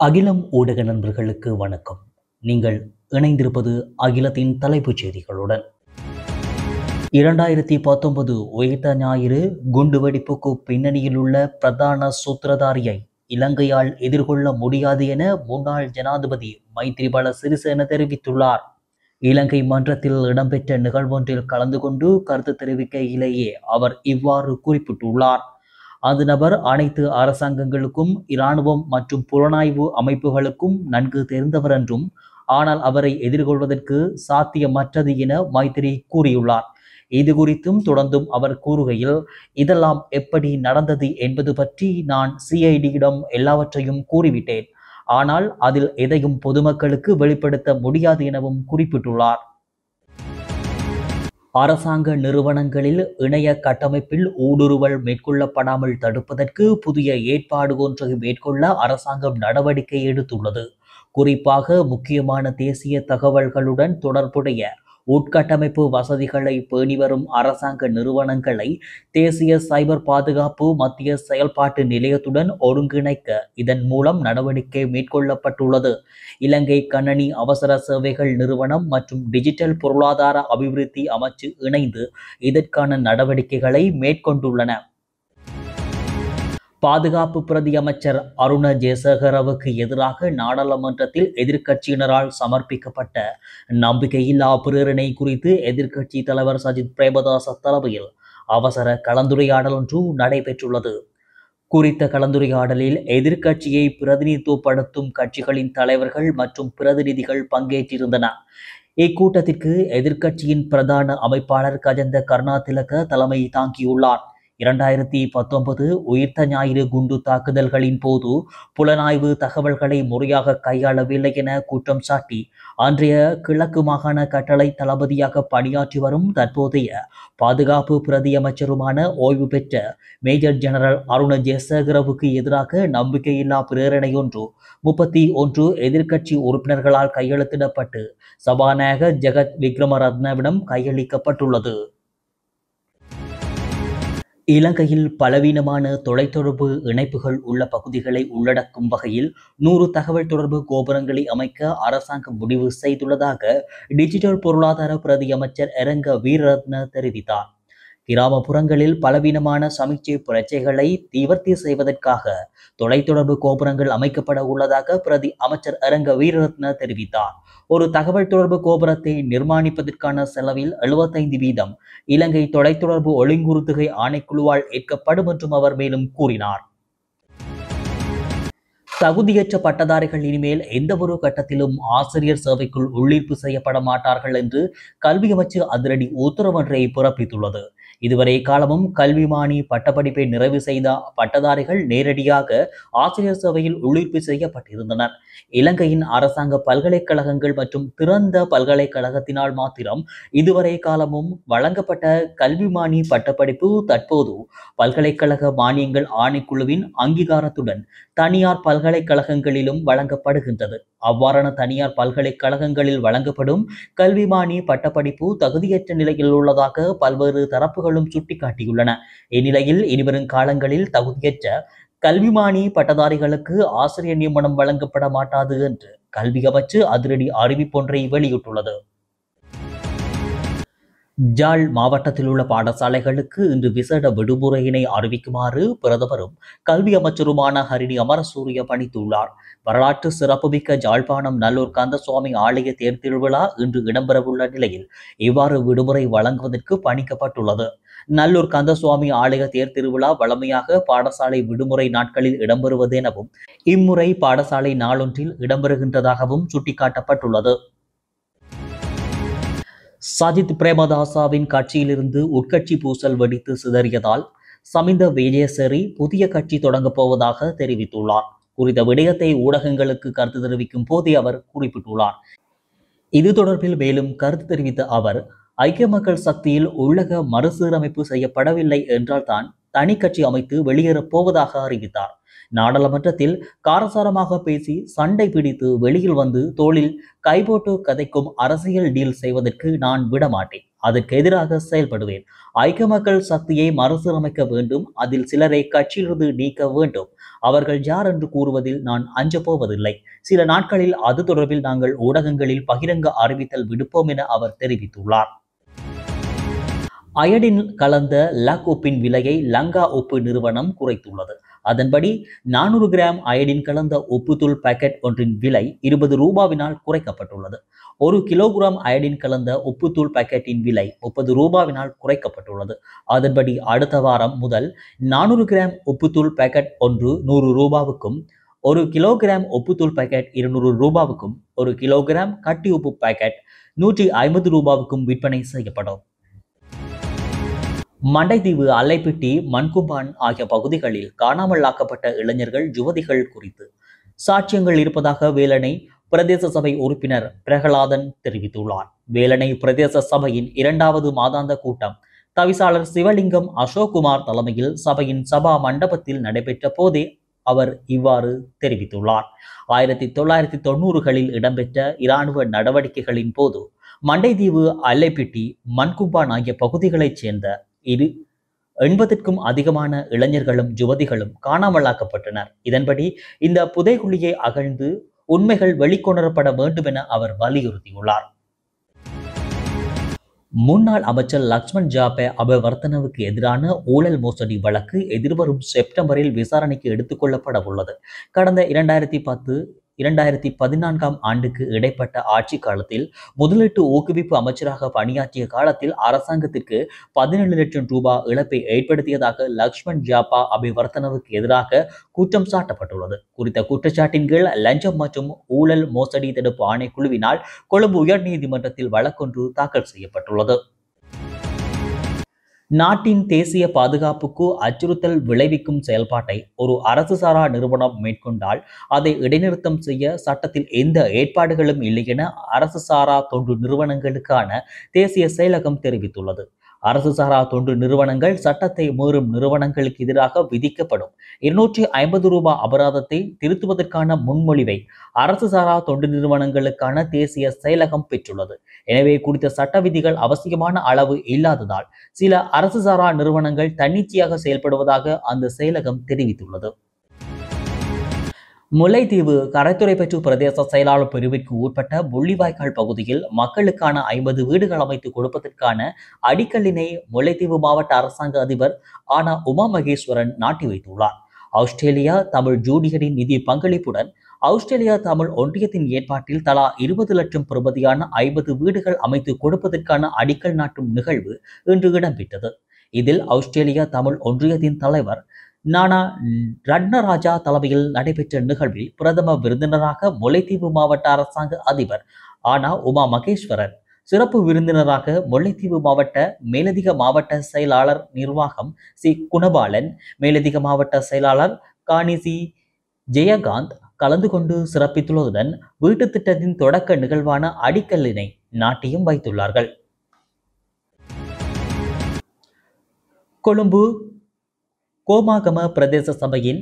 அகிலம் ஊடக நண்பர்களுக்கு வணக்கம். நீங்கள் இணைந்திருப்பது அகிலத்தின் தலைப்புச் செய்திகளுடன். 2019 உயிர்த்த ஞாயிறு குண்டுவெடிப்புக்கு பின்னணியில் உள்ள பிரதான சூத்திரதாரியை இலங்கையால் எதிர்கொள்ள முடியாது என முன்னாள் ஜனாதிபதி மைத்ரிபால சிறிசேன தெரிவித்துள்ளார். இலங்கை மன்றத்தில் இடம்பெற்ற நிகழ்வொன்றில் கலந்து கொண்டு கருத்து தெரிவிக்கையிலேயே அவர் இவ்வாறு குறிப்பிட்டுள்ளார். அந்த நபர் அனைத்து அரசாங்கங்களுக்கும் இராணுவம் மற்றும் புலனாய்வு அமைப்புகளுக்கும் நன்கு தெரிந்தவர் என்றும், ஆனால் அவரை எதிர்கொள்வதற்கு சாத்தியமற்றது என மைத்திரி கூறியுள்ளார். இது குறித்தும் தொடர்ந்தும் அவர் கூறுகையில், இதெல்லாம் எப்படி நடந்தது என்பது பற்றி நான் சிஐடியிடம் எல்லாவற்றையும் கூறிவிட்டேன், ஆனால் அதில் எதையும் பொதுமக்களுக்கு வெளிப்படுத்த முடியாது எனவும் குறிப்பிட்டுள்ளார். அரசாங்க நிறுவனங்களில் இணைய கட்டமைப்பில் ஊடுருவல் மேற்கொள்ளப்படாமல் தடுப்பதற்கு புதிய ஏற்பாடு ஒன்றை மேற்கொள்ள அரசாங்கம் நடவடிக்கை எடுத்துள்ளது. குறிப்பாக முக்கியமான தேசிய தகவல்களுடன் தொடர்புடைய உட்கட்டமைப்பு வசதிகளை பேணி வரும் அரசாங்க நிறுவனங்களை தேசிய சைபர் பாதுகாப்பு மத்திய செயல்பாட்டு நிலையத்துடன் ஒருங்கிணைக்க இதன் மூலம் நடவடிக்கை மேற்கொள்ளப்பட்டுள்ளது. இலங்கை கணனி அவசர சேவைகள் நிறுவனம் மற்றும் டிஜிட்டல் பொருளாதார அபிவிருத்தி அமைச்சு இணைந்து இதற்கான நடவடிக்கைகளை மேற்கொண்டுள்ளன. பாதுகாப்பு பிரதி அமைச்சர் அருண ஜெயசேகரவுக்கு எதிராக நாடாளுமன்றத்தில் எதிர்க்கட்சியினரால் சமர்ப்பிக்கப்பட்ட நம்பிக்கையில்லா பிரேரணை குறித்து எதிர்க்கட்சி தலைவர் சஜித் பிரேமதாச தலைமையில் அவசர கலந்துரையாடல் ஒன்று நடைபெற்றுள்ளது. குறித்த கலந்துரையாடலில் எதிர்க்கட்சியை பிரதிநிதித்துவப்படுத்தும் கட்சிகளின் தலைவர்கள் மற்றும் பிரதிநிதிகள் பங்கேற்றிருந்தனர். இக்கூட்டத்திற்கு எதிர்க்கட்சியின் பிரதான அமைப்பாளர் கஜந்த கருணாதிலக தலைமை தாங்கியுள்ளார். 2019 உயிர்த்த ஞாயிறு குண்டு தாக்குதல்களின் போது புலனாய்வு தகவல்களை முறையாக கையாளவில்லை என குற்றம் சாட்டி அன்றைய கிழக்கு மாகாண கட்டளை தளபதியாக பணியாற்றி வரும் தற்போதைய பாதுகாப்பு பிரதி அமைச்சருமான ஓய்வு பெற்ற மேஜர் ஜெனரல் அருண ஜெயசேகரவுக்கு எதிராக நம்பிக்கையில்லா பிரேரணை ஒன்று 31 எதிர்க்கட்சி உறுப்பினர்களால் கையெழுத்திடப்பட்டு சபாநாயகர் ஜெகத் விக்ரமரத்னவிடம் கையளிக்கப்பட்டுள்ளது. இலங்கையில் பலவீனமான தொலைத்தொடர்பு இணைப்புகள் உள்ள பகுதிகளை உள்ளடக்கும் வகையில் 100 தகவல் தொடர்பு கோபுரங்களை அமைக்க அரசாங்கம் முடிவு செய்துள்ளதாக டிஜிட்டல் பொருளாதார பிரதி அமைச்சர் எரங்க வீரரத்ன தெரிவித்தார். கிராமப்புறங்களில் பலவீனமான சமிக்ஞை பிரச்சனைகளை நிவர்த்தி செய்வதற்காக தொலைத்தொடர்பு கோபுரங்கள் அமைக்கப்பட உள்ளதாக பிரதி அமைச்சர் எரங்க வீரரத்ன தெரிவித்தார். ஒரு தகவல் தொடர்பு கோபுரத்தை நிர்மாணிப்பதற்கான செலவில் 75% இலங்கை தொலைத்தொடர்பு ஒழுங்குறுத்துகை ஆணைக்குழுவால் ஏற்கப்படும் என்றும் அவர் மேலும் கூறினார். தகுதியற்ற பட்டதாரிகள் இனிமேல் எந்தவொரு கட்டத்திலும் ஆசிரியர் சேவைக்குள் உள்ளீர்ப்பு செய்யப்பட மாட்டார்கள் என்று கல்வி அமைச்சு அதிரடி உத்தரவொன்றை பிறப்பித்துள்ளது. இதுவரை காலமும் கல்விமானி பட்டப்படிப்பை நிறைவு செய்த பட்டதாரிகள் நேரடியாக ஆசிரியர் சேவையில் உள்ளீர்ப்பு செய்யப்பட்டிருந்தனர். இலங்கையின் அரசாங்க பல்கலைக்கழகங்கள் மற்றும் திறந்த பல்கலைக்கழகத்தினால் மாத்திரம் இதுவரை காலமும் வழங்கப்பட்ட கல்விமானி பட்டப்படிப்பு தற்போது பல்கலைக்கழக மானியங்கள் ஆணைக்குழுவின் அங்கீகாரத்துடன் தனியார் பல்கலைக்கழகங்களிலும் வழங்கப்படுகின்றது. அவ்வாறான தனியார் பல்கலைக்கழகங்களில் வழங்கப்படும் கல்விமானி பட்டப்படிப்பு தகுதியற்ற நிலையில் உள்ளதாக பல்வேறு தரப்புகளும் சுட்டிக்காட்டியுள்ளன. இந்நிலையில் இனிவரும் காலங்களில் தகுதியற்ற கல்விமானி பட்டதாரிகளுக்கு ஆசிரியர் நியமனம் வழங்கப்பட மாட்டாது என்று கல்வி அமைச்சு அதிரடி அறிவிப்பொன்றை வெளியிட்டுள்ளது. ஜாழ் மாவட்டத்தில் உள்ள பாடசாலைகளுக்கு இன்று விசேட விடுமுறையினை அறிவிக்குமாறு பிரதமரும் கல்வி அமைச்சருமான ஹரிணி அமரசூரிய பணித்துள்ளார். வரலாற்று சிறப்புமிக்க ஜாழ்ப்பாணம் நல்லூர் கந்தசுவாமி ஆலய தேர் திருவிழா இன்று இடம்பெறவுள்ள நிலையில் இவ்வாறு விடுமுறை வழங்குவதற்கு பணிக்கப்பட்டுள்ளது. நல்லூர் கந்தசுவாமி ஆலய தேர் திருவிழா வழமையாக பாடசாலை விடுமுறை நாட்களில் இடம்பெறுவது எனவும் இம்முறை பாடசாலை நாளொன்றில் இடம்பெறுகின்றதாகவும் சுட்டிக்காட்டப்பட்டுள்ளது. சஜித் பிரேமதாசவின் கட்சியிலிருந்து உட்கட்சி பூசல் வெடித்து சிதறியதால் சமிந்த விஜயசேரி புதிய கட்சி தொடங்கப் போவதாக தெரிவித்துள்ளார். குறித்த விடயத்தை ஊடகங்களுக்கு கருத்து தெரிவிக்கும் போதே அவர் குறிப்பிட்டுள்ளார். இது தொடர்பில் மேலும் கருத்து தெரிவித்த அவர், ஐக்கிய மக்கள் சக்தியில் உள்ளக மறுசீரமைப்பு செய்யப்படவில்லை என்றால் தான் தனி கட்சி அமைத்து வெளியேறப் போவதாக அறிவித்தார். நாடாளுமன்றத்தில் காரசாரமாக பேசி சண்டை பிடித்து வெளியில் வந்து தோளில் கைபோட்டு கதைக்கும் அரசியல் டீல் செய்வதற்கு நான் விடமாட்டேன். அதற்கு எதிராக செயல்படுவேன். ஐக்கிய மக்கள் சக்தியை மறுசீரமைக்க வேண்டும். அதில் சிலரை கட்சியிலிருந்து நீக்க வேண்டும். அவர்கள் யார் என்று கூறுவதில் நான் அஞ்சப் போவதில்லை. சில நாட்களில் அது தொடர்பில் நாங்கள் ஊடகங்களில் பகிரங்க அறிவித்தல் விடுப்போம் என அவர் தெரிவித்துள்ளார். அயடின் கலந்த லக் உப்பின் விலையை லங்கா உப்பு நிறுவனம் குறைத்துள்ளது. அதன்படி 400 கிராம் அயடின் கலந்த உப்புத்தூள் பாக்கெட் ஒன்றின் விலை 20 ரூபாவினால் குறைக்கப்பட்டுள்ளது. 1 கிலோகிராம் அயடின் கலந்த உப்புத்தூள் பாக்கெட்டின் விலை 30 ரூபாவினால் குறைக்கப்பட்டுள்ளது. அதன்படி அடுத்த வாரம் முதல் 400 கிராம் உப்புத்தூள் பாக்கெட் ஒன்று 100 ரூபாவுக்கும், 1 கிலோகிராம் உப்புத்தூள் பாக்கெட் 200 ரூபாவுக்கும், 1 கிலோகிராம் கட்டி உப்பு பாக்கெட் 150 ரூபாவுக்கும் விற்பனை செய்யப்படும். மண்டைதீவு, அல்லைப்பிட்டி, மண்கும்பான் ஆகிய பகுதிகளில் காணாமல் ஆக்கப்பட்ட இளைஞர்கள், யுவதிகள் குறித்து சாட்சியங்கள் இருப்பதாக வேலணை பிரதேச சபை உறுப்பினர் பிரகலாதன் தெரிவித்துள்ளார். வேலணை பிரதேச சபையின் 2வது மாதாந்த கூட்டம் தவிசாளர் சிவலிங்கம் அசோக்குமார் தலைமையில் சபையின் சபா மண்டபத்தில் நடைபெற்ற போதே அவர் இவ்வாறு தெரிவித்துள்ளார். 1990களில் இடம்பெற்ற இராணுவ நடவடிக்கைகளின் போது மண்டைதீவு, அல்லைப்பிட்டி, மண்கும்பான் ஆகிய பகுதிகளைச் சேர்ந்த 80க்கும் அதிகமான இளைஞர்களும் யுவதிகளும் காணாமலாக்கப்பட்டனர். இதன்படி இந்த புதைகுழியை அகழ்ந்து உண்மைகள் வெளிக்கொணரப்பட வேண்டும் என அவர் வலியுறுத்தியுள்ளார். முன்னாள் அமைச்சர் லக்ஷ்மன் ஜாபே அபவர்த்தனவுக்கு எதிரான ஊழல் மோசடி வழக்கு எதிர்வரும் செப்டம்பரில் விசாரணைக்கு எடுத்துக் கொள்ளப்பட உள்ளது. கடந்த 2010-2014 ஆண்டுக்கு இடைப்பட்ட ஆட்சி காலத்தில் முதலீட்டு ஊக்குவிப்பு அமைச்சராக பணியாற்றிய காலத்தில் அரசாங்கத்திற்கு 17 லட்சம் ரூபாய் இழப்பை ஏற்படுத்தியதாக லக்ஷ்மன் ஜாபா அபிவர்த்தனவுக்கு எதிராக குற்றம் சாட்டப்பட்டுள்ளது. குறித்த குற்றச்சாட்டின் கீழ் லஞ்சம் மற்றும் ஊழல் மோசடி தடுப்பு ஆணைக்குழுவினால் கொழும்பு உயர்நீதிமன்றத்தில் வழக்கொன்று தாக்கல் செய்யப்பட்டுள்ளது. நாட்டின் தேசிய பாதுகாப்புக்கு அச்சுறுத்தல் விளைவிக்கும் செயல்பாட்டை ஒரு அரசு சாரா நிறுவனம் மேற்கொண்டால் அதை இடைநிறுத்தம் செய்ய சட்டத்தில் எந்த ஏற்பாடுகளும் இல்லை என அரசு சாரா தொண்டு நிறுவனங்களுக்கான தேசிய செயலகம் தெரிவித்துள்ளது. அரசு சாரா தொண்டு நிறுவனங்கள் சட்டத்தை மீறும் நிறுவனங்களுக்கு எதிராக விதிக்கப்படும் 250 ரூபாய் அபராதத்தை திருத்துவதற்கான முன்மொழிவை அரசு சாரா தொண்டு நிறுவனங்களுக்கான தேசிய செயலகம் பெற்றுள்ளது. எனவே குறித்த சட்ட விதிகள் அவசியமான அளவு இல்லாததால் சில அரசு சாரா நிறுவனங்கள் தன்னிச்சையாக செயல்படுவதாக அந்த செயலகம் தெரிவித்துள்ளது. முல்லைத்தீவு கரைத்துறைப்பற்று பிரதேச செயலாளர் பிரிவிற்கு உட்பட்ட முள்ளிவாய்க்கால் பகுதியில் மக்களுக்கான 50 வீடுகள் அமைத்து கொடுப்பதற்கான அடிக்கல்லினை முல்லைத்தீவு மாவட்ட அரசாங்க அதிபர் ஆனா உமா மகேஸ்வரன் நாட்டி வைத்துள்ளார். ஆஸ்திரேலியா தமிழ் ஜூனியரின் நிதி பங்களிப்புடன் ஆஸ்திரேலியா தமிழ் ஒன்றியத்தின் ஏற்பாட்டில் தலா 20 லட்சம் பெறுமதியான 50 வீடுகள் அமைத்து கொடுப்பதற்கான அடிக்கல் நாட்டும் நிகழ்வு இன்று இடம்பெற்றது. இதில் ஆஸ்திரேலியா தமிழ் ஒன்றியத்தின் தலைவர் நானா ரட்னராஜா தலைமையில் நடைபெற்ற நிகழ்வில் பிரதம விருந்தினராக முல்லைத்தீவு மாவட்ட அரசாங்க அதிபர் ஆனா உமா மகேஸ்வரன், சிறப்பு விருந்தினராக முல்லைத்தீவு மாவட்ட மேலதிக மாவட்ட செயலாளர் நிர்வாகம் சி குணபாலன், மேலதிக மாவட்ட செயலாளர் காணிசி ஜெயகாந்த் கலந்து கொண்டு சிறப்பித்துள்ளதுடன் வீட்டு திட்டத்தின் தொடக்க நிகழ்வான அடிக்கல்லினை நாட்டியும் வைத்துள்ளார்கள். கொழும்பு கோமாகம பிரதேச சபையின்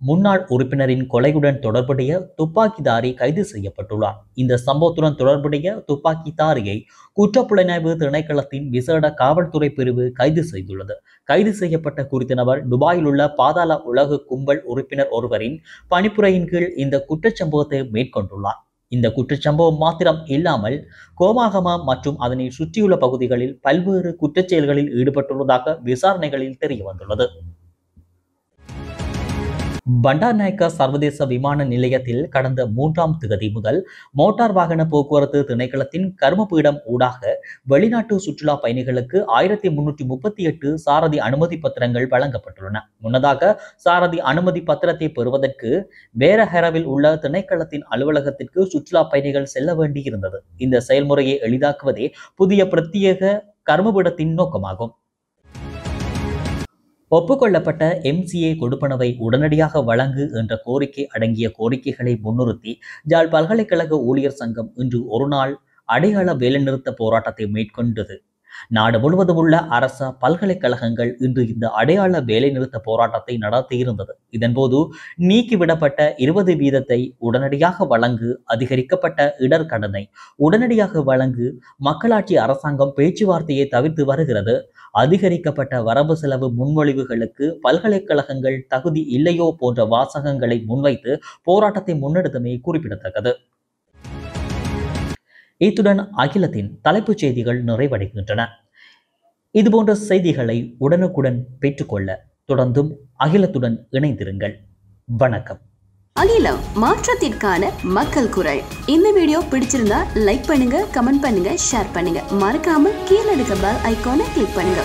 முன்னாள் உறுப்பினரின் கொலையுடன் தொடர்புடைய துப்பாக்கிதாரி கைது செய்யப்பட்டுள்ளார். இந்த சம்பவத்துடன் தொடர்புடைய துப்பாக்கிதாரியை குற்றப்புலனாய்வு திணைக்களத்தின் விசேட காவல்துறை பிரிவு கைது செய்துள்ளது. கைது செய்யப்பட்ட குறித்த நபர் துபாயில் உள்ள பாதாள உலக கும்பல் உறுப்பினர் ஒருவரின் பணிப்புரையின் கீழ் இந்த குற்றச்சம்பவத்தை மேற்கொண்டுள்ளார். இந்த குற்றச்சம்பவம் மாத்திரம் இல்லாமல் கோமாகம மற்றும் அதனை சுற்றியுள்ள பகுதிகளில் பல்வேறு குற்றச்செயல்களில் ஈடுபட்டுள்ளதாக விசாரணைகளில் தெரிய வந்துள்ளது. பண்டார்நாயக்க சர்வதேச விமான நிலையத்தில் கடந்த 3ஆம் திகதி முதல் மோட்டார் வாகன போக்குவரத்து திணைக்களத்தின் கர்மபீடம் ஊடாக வெளிநாட்டு சுற்றுலா பயணிகளுக்கு 1338 சாரதி அனுமதி பத்திரங்கள் வழங்கப்பட்டுள்ளன. முன்னதாக சாரதி அனுமதி பத்திரத்தை பெறுவதற்கு வேரஹரவில் உள்ள திணைக்களத்தின் அலுவலகத்திற்கு சுற்றுலா பயணிகள் செல்ல வேண்டியிருந்தது. இந்த செயல்முறையை எளிதாக்குவதே புதிய பிரத்யேக கர்மபீடத்தின் நோக்கமாகும். ஒப்புக்கொள்ளப்பட்ட MCA கொடுப்பனவை உடனடியாக வழங்கு என்ற கோரிக்கை அடங்கிய கோரிக்கைகளை முன்னிறுத்தி ஜாழ் பல்கலைக்கழக ஊழியர் சங்கம் இன்று ஒரு நாள் அடையாள வேலைநிறுத்த போராட்டத்தை மேற்கொண்டது. நாடு முழுவதும் உள்ள அரச பல்கலைக்கழகங்கள் இன்று இந்த அடையாள வேலைநிறுத்த போராட்டத்தை நடத்தியிருந்தது. இதன்போது நீக்கிவிடப்பட்ட 20% உடனடியாக வழங்கு, அதிகரிக்கப்பட்ட இடர்கடனை உடனடியாக வழங்கு, மக்களாட்சி அரசாங்கம் பேச்சுவார்த்தையை தவிர்த்து வருகிறது, அதிகரிக்கப்பட்ட வரவு செலவு முன்மொழிவுகளுக்கு பல்கலைக்கழகங்கள் தகுதி இல்லையோ போன்ற வாசகங்களை முன்வைத்து போராட்டத்தை முன்னெடுத்தமை குறிப்பிடத்தக்கது. இத்துடன் அகிலத்தின் தலைப்புச் செய்திகள் நிறைவடைகின்றன. இதுபோன்ற செய்திகளை உடனுக்குடன் பெற்றுக்கொள்ள தொடர்ந்தும் அகிலத்துடன் இணைந்திருங்கள். வணக்கம். அகிலம், மாற்றத்திற்கான மக்கள் குரல். இந்த வீடியோ பிடிச்சிருந்தா லைக் பண்ணுங்க, கமெண்ட் பண்ணுங்க, ஷேர் பண்ணுங்க. மறக்காம கீழே இருக்க பெல் ஐகானை கிளிக் பண்ணுங்க.